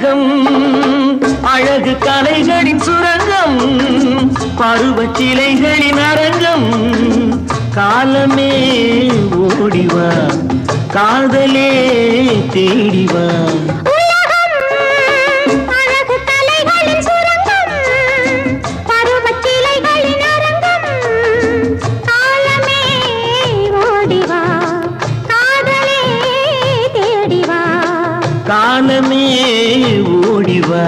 உலகம் அழகு கலைகளின் சுரங்கம் பருவச் சிலைகளின் அரங்கம் காலமே ஓடிவா காதலே தேடிவா காலமே ஓடிவா